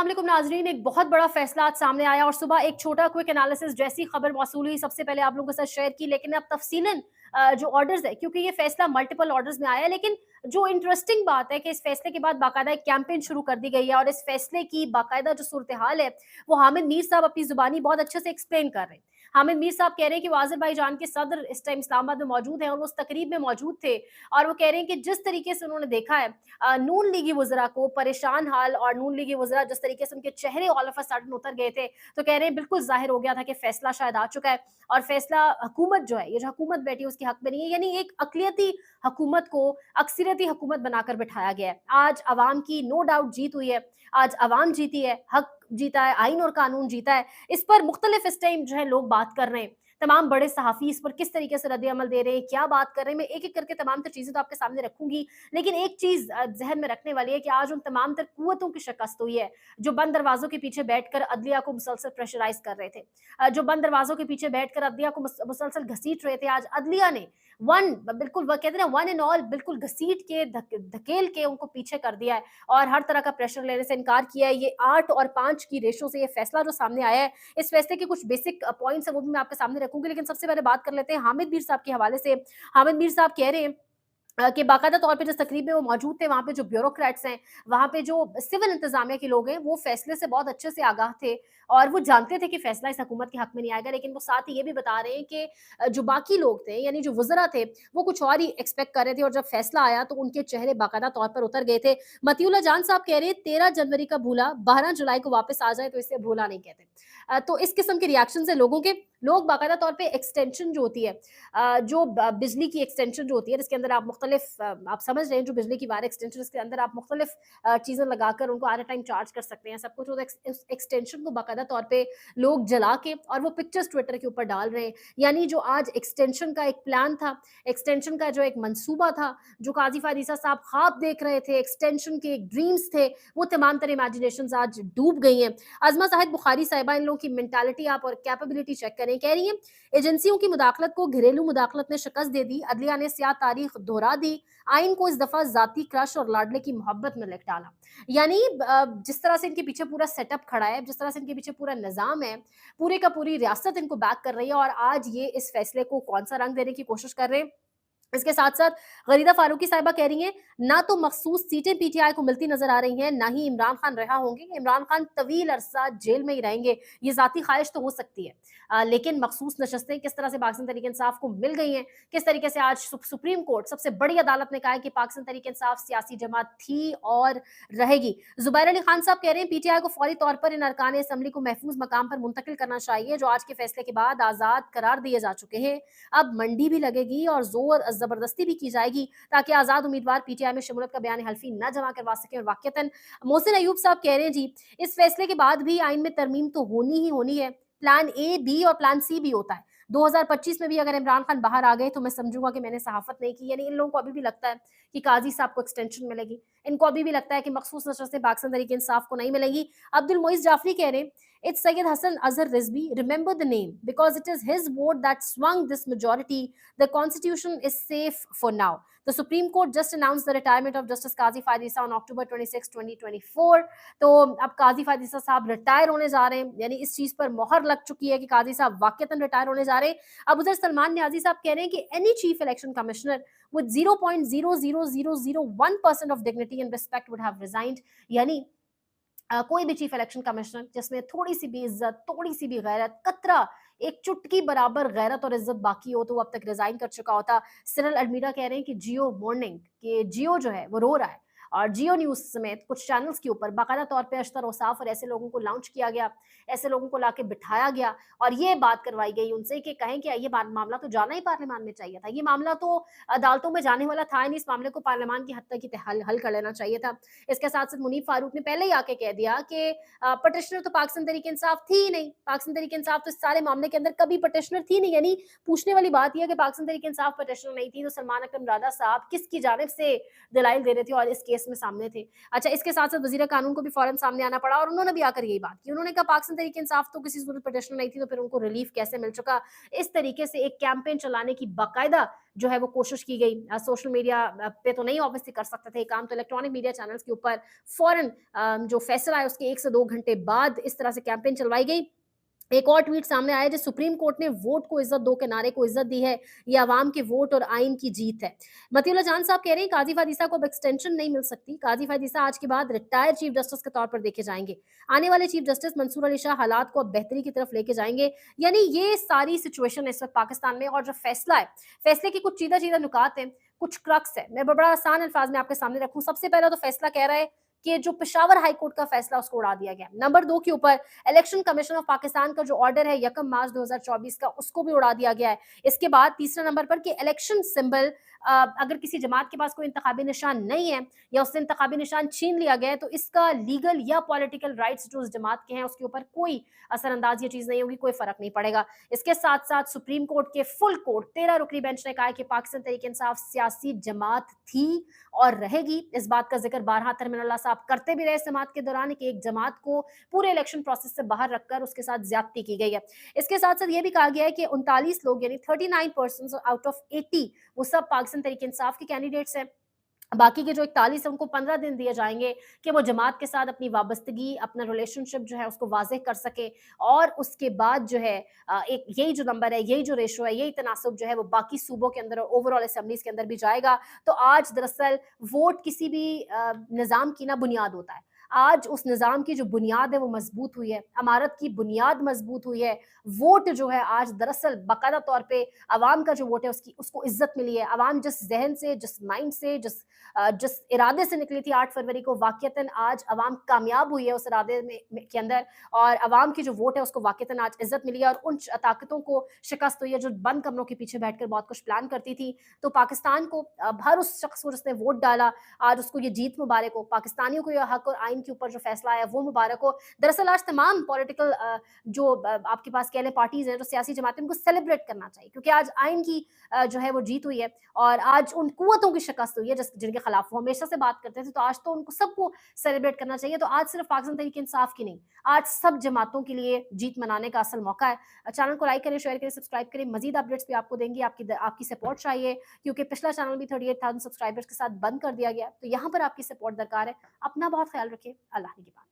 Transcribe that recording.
अस्सलाम वालेकुम नाज़रीन, एक बहुत बड़ा फैसला आज सामने आया और सुबह एक छोटा क्विक एनालिसिस जैसी खबर मौसूल हुई सबसे पहले आप लोगों के साथ शेयर की, लेकिन अब तफसीलन जो ऑर्डर्स है, क्योंकि ये फैसला मल्टीपल ऑर्डर्स में आया है, लेकिन जो इंटरेस्टिंग बात है कि इस फैसले के बाद बाकायदा एक कैंपेन शुरू कर दी गई है और इस फैसले की बाकायदा जो सूरत हाल है वो हामिद मीर साहब अपनी जुबानी बहुत अच्छे से एक्सप्लेन कर रहे हैं। हामिद मीर साहब कह रहे हैं कि वो आज़रबाईजान के सदर इस टाइम इस्लामाबाद में मौजूद हैं और वो उस तकरीब में मौजूद थे और वो कह रहे हैं कि जिस तरीके से उन्होंने देखा है नून लीगी वज़रा को परेशान हाल और नून लीगी वज़रा जिस तरीके से उनके चेहरे ऑल ऑफ अ सडन उतर गए थे, तो कह रहे हैं बिल्कुल ज़ाहिर हो गया था कि फैसला शायद आ चुका है और फैसला हुकूमत जो है, ये जो हुकूमत बैठी है उसके हक में नहीं है, यानी एक अक़लियती हुकूमत को अक्सरियती हुकूमत बनाकर बिठाया गया है। आज अवाम की नो डाउट जीत हुई है, आज अवाम जीती है, हक जीता है, आइन और कानून जीता है। इस पर मुख्तलिफ इस टाइम जो है लोग बात कर रहे हैं। तमाम बड़े सहाफ़ी इस पर किस तरीके से रद्द-ए-अमल दे रहे हैं, क्या बात कर रहे हैं, मैं एक-एक करके तमाम तर चीज़ें तो आपके सामने रखूँगी। लेकिन एक चीज़ ज़हन में रखने वाली है कि आज उन तमाम तर कुव्वतों की शिकस्त हुई है, जो बंद दरवाज़ों के पीछे बैठकर अदलिया को मुसलसल प्रेशराइज़ कर रहे थे। जो बंद दरवाज़ों के पीछे बैठकर अदलिया को मुसलसल घसीट रहे थे, आज अदलिया ने बिल्कुल वो कहते हैं ना वन एंड ऑल बिल्कुल घसीट के धकेल के उनको पीछे कर दिया है और हर तरह का प्रेशर लेने से इनकार किया है। ये 8 और 5 की रेशो से ये फैसला जो सामने आया है, इस फैसले के कुछ बेसिक पॉइंट्स हैं वो भी मैं आपके सामने रखूँगी। लेकिन सबसे पहले बात कर लेते हैं हामिद मीर साहब के हवाले से। हामिद मीर साहब कह रहे हैं कि बाकायदा तौर पे जिस तकरीब में वो मौजूद थे, वहाँ पे जो ब्यूरोक्रेट्स हैं, वहाँ पे जो सिविल इंतज़ामिया के लोग हैं, वो फैसले से बहुत अच्छे से आगाह थे और वो जानते थे कि फैसला इस हुकूमत के हक में नहीं आएगा। लेकिन वो साथ ही ये भी बता रहे हैं कि जो बाकी लोग थे, यानी जो वज़रा थे, वो कुछ और ही एक्सपेक्ट कर रहे थे और जब फैसला आया तो उनके चेहरे बाकायदा तौर पर उतर गए थे। मतीउल्लाह जान साहब कह रहे हैं 13 जनवरी का भूला 12 जुलाई को वापस आ जाए तो इसे भूला नहीं कहते। तो इस किस्म के रिएक्शंस हैं लोगों के। लोग बाकायदा तौर पे एक्सटेंशन जो होती है जो बिजली की एक्सटेंशन जो होती है जिसके अंदर आप मुख्तलिफ आप समझ रहे हैं जो बिजली की वायर एक्सटेंशन इसके अंदर आप मुख्तलिफ चीज़ें लगाकर उनको एट अ टाइम चार्ज कर सकते हैं सब कुछ। उस एक्सटेंशन को बाकायदा तौर पे लोग जला के और वो पिक्चर्स ट्विटर के ऊपर डाल रहे हैं। यानी जो आज एक्सटेंशन का एक प्लान था, एक्सटेंशन का जो एक मंसूबा था, जो काजी फायद ईसा साहब ख्वाब देख रहे थे, एक्सटेंशन के ड्रीम्स थे, वो तमाम तरह इमेजिनेशंस आज डूब गई हैं। अज़मा ज़ाहिद बुखारी साहिबा इन लोगों की मेंटालिटी आप और कैपेबिलिटी चेक करें। कह रही हैं एजेंसियों की मुदाखलत को घरेलू मुदाखलत ने शिकस्त दे दी, अदलिया ने स्याह तारीख दोहरा दी, आइन को इस दफा जाती क्रश और लाडले की मोहब्बत में लिख डाला। यानी जिस तरह से इनके पीछे पूरा सेटअप खड़ा है, जिस तरह से इनके पीछे पूरा निजाम है, पूरे का पूरी रियासत इनको बैक कर रही है और आज ये इस फैसले को कौन सा रंग देने की कोशिश कर रहे हैं। इसके साथ-साथ गरीदा फारूकी साहिबा कह रही हैं, ना तो मखसूस सीटें पीटीआई को मिलती नज़र आ रही हैं, ना ही इमरान खान रिहा होंगे। इमरान खान तवील अरसा जेल में ही रहेंगे। ये ज़ाती ख्वाहिश तो हो सकती है। लेकिन मखसूस नशस्तें किस तरह से पाकिस्तान तहरीक-ए-इंसाफ को मिल गई हैं, किस तरीके से आज सुप्रीम कोर्ट सबसे बड़ी अदालत ने कहा है कि पाकिस्तान तहरीक-ए-इंसाफ सियासी जमात थी और रहेगी। ज़ुबैर अली खान साहब कह रहे हैं, पीटीआई को फौरी तौर पर इन अरकान असम्बली को महफूज मकाम पर मुंतकिल करना चाहिए, जो आज के फैसले के बाद आज़ाद करार दिए जा चुके हैं। अब मंडी भी लगेगी और जोर जबरदस्ती भी की जाएगी ताकि आजाद उम्मीदवार पीटीआई में शमूलियत का बयान हल्फी न जमा करवा सके। और वाकयतन मोहसिन अयूब साहब कह रहे हैं जी, इस फैसले के बाद भी आइन में तरमीम तो होनी ही होनी है। प्लान ए, बी और प्लान सी भी होता है। 2025 में भी अगर इमरान खान बाहर आ गए तो मैं समझूंगा कि मैंने सहाफत नहीं की। यानी इन लोगों को अभी भी लगता है कि काजी साहब को एक्सटेंशन मिलेगी, इनको अभी भी लगता है कि मखसूस नशस्तें पाकिस्तान तहरीक इंसाफ को नहीं मिलेंगी। अब्दुल मोइज जाफरी कह रहे हैं, it's Syed Hassan Azhar Rizvi. Remember the name because it is his vote that swung this majority. The constitution is safe for now. The Supreme Court just announced the retirement of Justice Qazi Faiz Issa on October 26, 2024. तो अब काजी फायद ईसा साहब retire होने जा रहे हैं, यानी इस चीज पर मोहर लग चुकी है कि काजी साहब वाकईतन रिटायर होने जा रहे हैं। अब उधर सलमान न्याजी साहब कह रहे हैं कि any chief election commissioner with 0.00001% of dignity and respect would have resigned. यानी कोई भी चीफ इलेक्शन कमिश्नर जिसमें थोड़ी सी भी इज्जत, थोड़ी सी भी गैरत, कतरा एक चुटकी बराबर गैरत और इज्जत बाकी हो तो वो अब तक रिजाइन कर चुका होता। सिरल अलमीरा कह रहे हैं कि जियो मॉर्निंग कि जियो जो है वो रो रहा है और जियो न्यूज समेत कुछ चैनल्स के ऊपर बाकायदा तौर पे अशतर औसाफ और ऐसे लोगों को लॉन्च किया गया, ऐसे लोगों को लाके बिठाया गया और ये बात करवाई गई उनसे कि कहें कि ये मामला तो जाना ही पार्लियामान में चाहिए था, ये मामला तो अदालतों में जाने वाला था नहीं, इस मामले को पार्लियामान की हद तक ही हल कर लेना चाहिए था। इसके साथ साथ मुनीफ फारूक ने पहले ही आके कह दिया कि पटिशनर तो पाकिस्तान तहरीक इंसाफ थी ही नहीं, पाकिस्तान तहरीक इंसाफ तो इस सारे मामले के अंदर कभी पटिशनर थी नहीं। यानी पूछने वाली बात यह है कि पाकिस्तान तहरीक इंसाफ पटिशनर नहीं थी तो सलमान अकरम राजा साहब किसकी जानिब से दलाइल दे रहे थे और इस केस केस में सामने थे। अच्छा, इसके साथ-साथ वज़ीर कानून को भी फ़ौरन सामने आना पड़ा और उन्होंने भी आकर यही बात की। उन्होंने कहा पाकिस्तान तहरीक-ए-इंसाफ तो किसी सूरत पिटिशनर नहीं थी, तो फिर उनको रिलीफ़ कैसे मिल चुका? इस तरीके से एक कैंपेन चलाने की बाकायदा जो है वो कोशिश की गई। सोशल मीडिया पे तो नहीं ऑब्वियसली कर सकते थे ये काम, तो इलेक्ट्रॉनिक मीडिया चैनल्स के ऊपर फ़ौरन जो फैसला आया उसके 1 से 2 घंटे बाद इस तरह से कैंपेन चलवाई गई। एक और ट्वीट सामने आया, जो सुप्रीम कोर्ट ने वोट को इज्जत दो के नारे को इज्जत दी है, ये अवाम के वोट और आइन की जीत है। मतीउल्लाह जान साहब कह रहे हैं काजी फायद ईसा को अब एक्सटेंशन नहीं मिल सकती। काजी फायद ईसा आज के बाद रिटायर्ड चीफ जस्टिस के तौर पर देखे जाएंगे। आने वाले चीफ जस्टिस मंसूर अली शाह हालात को अब बेहतरी की तरफ लेके जाएंगे। यानी ये सारी सिचुएशन है इस वक्त पाकिस्तान में, और जो फैसला है, फैसले की कुछ चीदा चीदा नुकात है, कुछ क्रक्स है। मैं बड़ा आसान अल्फाज में आपके सामने रखूं। सबसे पहला तो फैसला कह रहा है कि जो पेशावर हाई कोर्ट का फैसला उसको उड़ा दिया गया। नंबर 2 के ऊपर इलेक्शन कमीशन ऑफ पाकिस्तान का जो ऑर्डर है 1 मार्च 2024 का, उसको भी उड़ा दिया गया है। इसके बाद तीसरा नंबर पर कि इलेक्शन सिंबल अगर किसी जमात के पास कोई इंतखाबी निशान नहीं है या उससे इंतखाबी निशान छीन लिया गया है, तो इसका लीगल या पॉलिटिकल राइट्स जो उस जमात के हैं उसके ऊपर कोई असरअंदाज ये चीज नहीं होगी, कोई फर्क नहीं पड़ेगा। इसके साथ साथ सुप्रीम कोर्ट के फुल कोर्ट 13 रुकनी बेंच ने कहा है कि पाकिस्तान तहरीक इंसाफ सियासी जमात थी और रहेगी। इस बात का जिक्र बारहा तरमीनुल्लाह साहब करते भी रहे समात के दौरान कि एक जमात को पूरे इलेक्शन प्रोसेस से बाहर रखकर उसके साथ ज्यादती की गई है। इसके साथ साथ ये भी कहा गया है कि 39 लोग यानी 39% आउट ऑफ 80 वो सब पाकिस्तान तहरीक इंसाफ के कैंडिडेट्स हैं। बाकी के जो 41 है उनको 15 दिन दिए जाएंगे कि वो जमात के साथ अपनी वाबस्तगी, अपना रिलेशनशिप जो है उसको वाज़ेह कर सके, और उसके बाद जो है एक यही जो नंबर है, यही जो रेशो है, यही तनासब जो है वो बाकी सूबों के अंदर और ओवरऑल असेंबलीज के अंदर भी जाएगा। तो आज दरअसल वोट किसी भी निज़ाम की ना बुनियाद होता है। आज उस निज़ाम की जो बुनियाद है वो मजबूत हुई है, अमारत की बुनियाद मजबूत हुई है। वोट जो है आज दरअसल बाकायदा तौर पे अवाम का जो वोट है उसको इज्जत मिली है। अवाम जिस जहन से, जिस माइंड से, जिस इरादे से निकली थी 8 फरवरी को, वाक़यतन आज अवाम कामयाब हुई है उस इरादे के अंदर, और अवाम की जो वोट है उसको वाक़यतन आज इज्जत मिली है और उन ताकतों को शिकस्त हुई है जो बंद कमरों के पीछे बैठकर बहुत कुछ प्लान करती थी। तो पाकिस्तान को हर उस शख्स को जिसने वोट डाला, आज उसको ये जीत मुबारक हो। पाकिस्तानियों को यह हक और आइन के ऊपर जो फैसला आया वो मुबारक हो। दरअसल आज तमाम पॉलिटिकल जो आपके पास कह लें पार्टीज हैं, जो सियासी जमातें, उनको सेलिब्रेट करना चाहिए, क्योंकि आज आइन की जो है वो जीत हुई है और आज उन कुव्वतों की शिकस्त हुई है जिनके खिलाफ वो हमेशा से बात करते थे। तो आज तो उनको सबको सेलिब्रेट करना चाहिए। तो आज सिर्फ पाकिस्तान तहरीक इंसाफ की नहीं, आज सब जमातों के लिए जीत मनाने का असल मौका है। चैनल को लाइक करें, शेयर करें, सब्सक्राइब करें। मजीद अपडेट्स भी आपको देंगे, आपकी सपोर्ट चाहिए, क्योंकि पिछला चैनल भी 38,000 सब्सक्राइबर्स के साथ बंद कर दिया गया। तो यहाँ पर आपकी सपोर्ट दरकार है। अपना बहुत ख्याल रखें। अल्लाह निगहबान।